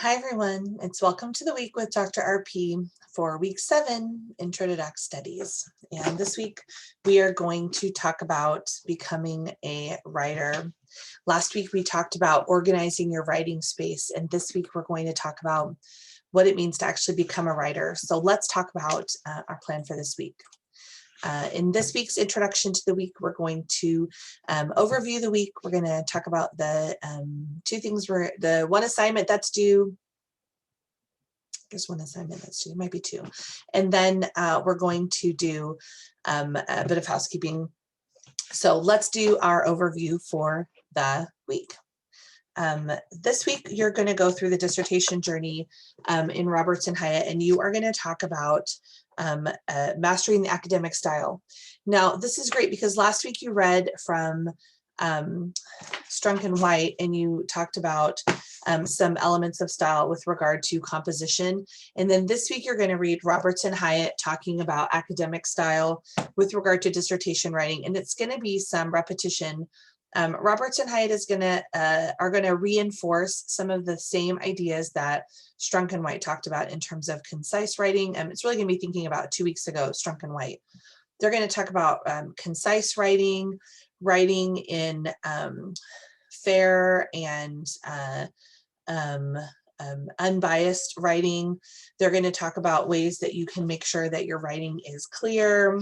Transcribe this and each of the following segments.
Hi everyone, it's welcome to the week with Dr. RP for week 7, Intro to Doc Studies. And this week we are going to talk about becoming a writer. Last week we talked about organizing your writing space, and this week we're going to talk about what it means to actually become a writer. So let's talk about our plan for this week. In this week's introduction to the week, we're going to overview the week. We're going to talk about the two things, the one assignment that's due. There's one assignment that's due, might be two. And then we're going to do a bit of housekeeping. So let's do our overview for the week. This week, you're going to go through the dissertation journey in Roberts and Hyatt, and you are going to talk about mastering the academic style. Now, this is great because last week you read from Strunk and White, and you talked about some elements of style with regard to composition. And then this week, you're going to read Roberts and Hyatt talking about academic style with regard to dissertation writing, and it's going to be some repetition. Roberts and Hyatt are going to reinforce some of the same ideas that Strunk and White talked about in terms of concise writing. It's really going to be thinking about 2 weeks ago, Strunk and White. They're going to talk about concise writing, writing in fair and unbiased writing. They're going to talk about ways that you can make sure that your writing is clear.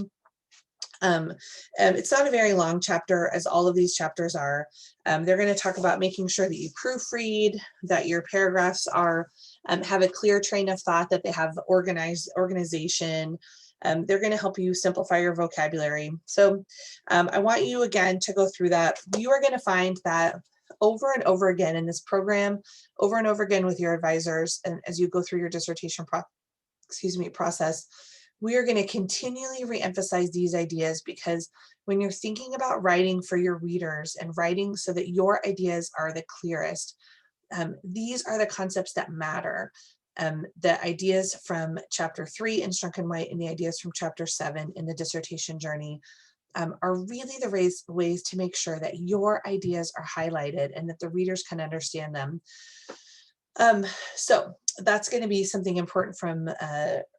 It's not a very long chapter, as all of these chapters are. They're going to talk about making sure that you proofread, that your paragraphs are have a clear train of thought, that they have organization. They're going to help you simplify your vocabulary. So I want you again to go through that. You are going to find that over and over again in this program, over and over again with your advisors, and as you go through your dissertation process, we are going to continually reemphasize these ideas, because when you're thinking about writing for your readers and writing so that your ideas are the clearest, these are the concepts that matter. The ideas from chapter 3 in Strunk and White and the ideas from chapter 7 in the dissertation journey are really the ways to make sure that your ideas are highlighted and that the readers can understand them. So that's going to be something important from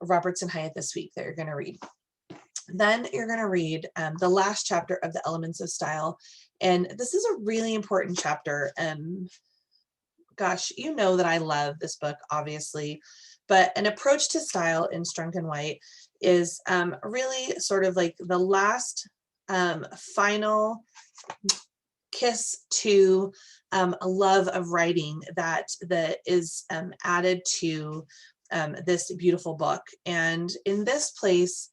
Roberts and Hyatt this week that you're going to read. Then you're going to read the last chapter of the Elements of Style. And this is a really important chapter. Gosh, you know that I love this book, obviously, but an approach to style in Strunk and White is really sort of like the last final kiss to a love of writing that is added to this beautiful book. And in this place,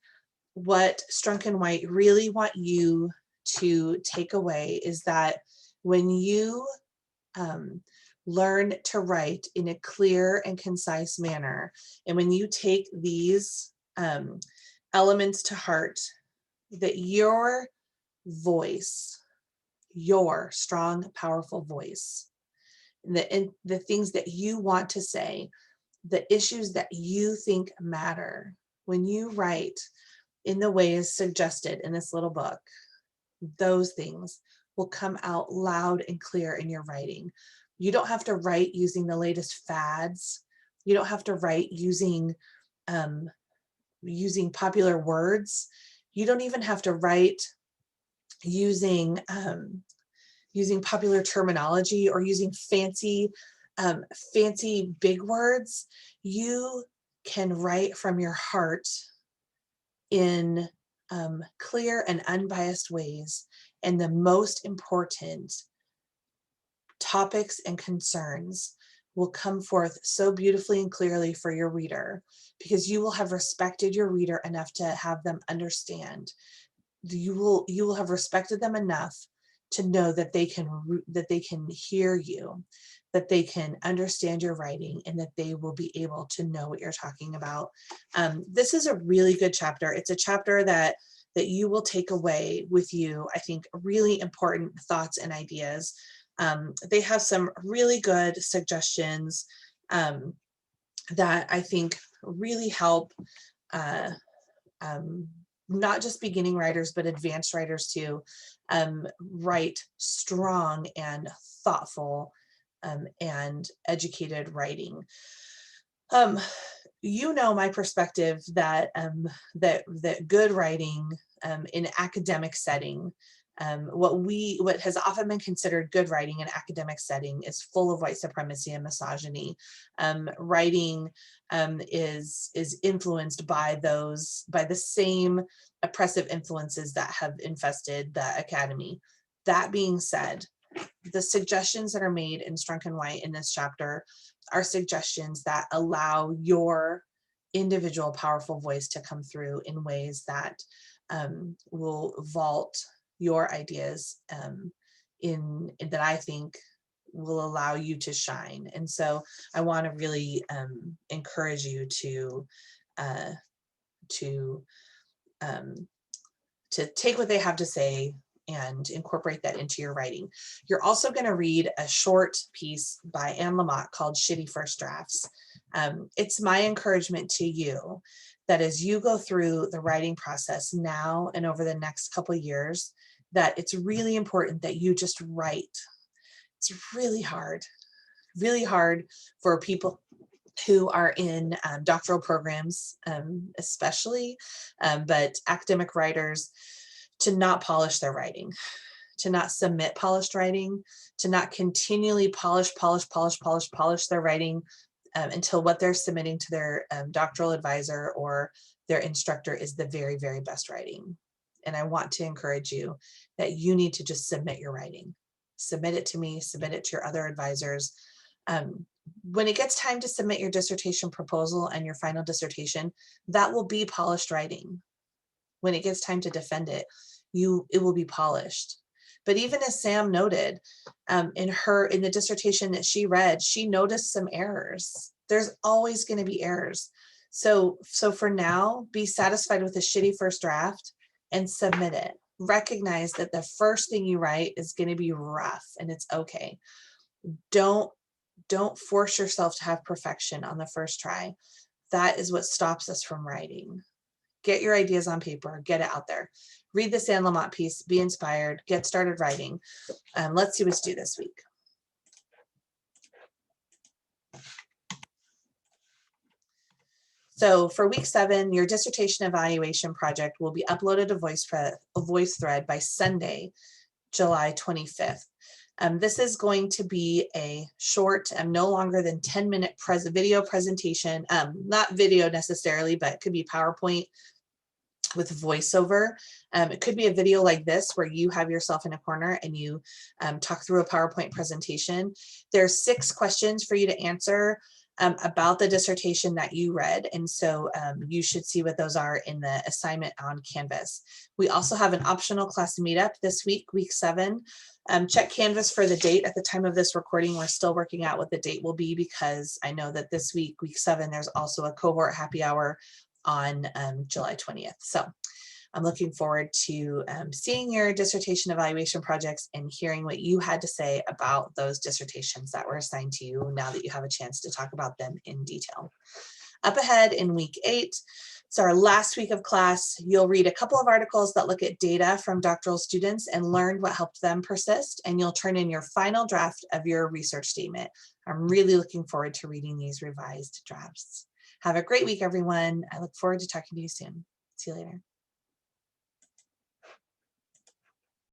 what Strunk and White really want you to take away is that when you learn to write in a clear and concise manner, and when you take these elements to heart, that your voice, your strong, powerful voice, and the things that you want to say, the issues that you think matter, when you write in the ways suggested in this little book, those things will come out loud and clear in your writing. You don't have to write using the latest fads. You don't have to write using popular words. You don't even have to write using popular terminology or using fancy big words. You can write from your heart in clear and unbiased ways, and the most important topics and concerns will come forth so beautifully and clearly for your reader, because you will have respected your reader enough to have them understand. You will have respected them enough to know that they can hear you, that they can understand your writing, and that they will be able to know what you're talking about. This is a really good chapter. It's a chapter that you will take away with you, I think, really important thoughts and ideas. They have some really good suggestions that I think really help not just beginning writers, but advanced writers too, write strong and thoughtful and educated writing. You know my perspective that that good writing in academic setting, what has often been considered good writing in academic setting is full of white supremacy and misogyny. Writing is influenced by the same oppressive influences that have infested the academy. That being said, the suggestions that are made in Strunk and White in this chapter are suggestions that allow your individual powerful voice to come through in ways that will vault your ideas in that I think will allow you to shine. And so I want to really encourage you to take what they have to say and incorporate that into your writing. You're also going to read a short piece by Anne Lamott called Shitty First Drafts. It's my encouragement to you that as you go through the writing process now and over the next couple of years, that it's really important that you just write. It's really hard for people who are in doctoral programs, especially, but academic writers, to not polish their writing, to not submit polished writing, to not continually polish their writing until what they're submitting to their doctoral advisor or their instructor is the very, very best writing. And I want to encourage you that you need to just submit your writing. Submit it to me, submit it to your other advisors. When it gets time to submit your dissertation proposal and your final dissertation, that will be polished writing. When it gets time to defend it, it will be polished. But even as Sam noted, in the dissertation that she read, she noticed some errors. There's always going to be errors. So for now, be satisfied with a shitty first draft and submit it. Recognize that the first thing you write is going to be rough, and it's okay. Don't force yourself to have perfection on the first try. That is what stops us from writing. Get your ideas on paper, get it out there. Read the Anne Lamott piece, be inspired, get started writing. Let's see what's due this week. So for week 7, your dissertation evaluation project will be uploaded to VoiceThread by Sunday, July 25th. This is going to be a short, no longer than 10-minute video presentation, not video necessarily, but it could be PowerPoint with voiceover. It could be a video like this where you have yourself in a corner and you talk through a PowerPoint presentation. There's 6 questions for you to answer about the dissertation that you read. And so you should see what those are in the assignment on Canvas. We also have an optional class meetup this week, week 7. Check Canvas for the date. At the time of this recording, we're still working out what the date will be because I know that this week, week 7, there's also a cohort happy hour on July 20th. So I'm looking forward to seeing your dissertation evaluation projects and hearing what you had to say about those dissertations that were assigned to you now that you have a chance to talk about them in detail. Up ahead in week 8, it's our last week of class. You'll read a couple of articles that look at data from doctoral students and learn what helped them persist, and you'll turn in your final draft of your research statement. I'm really looking forward to reading these revised drafts. Have a great week, everyone. I look forward to talking to you soon. See you later.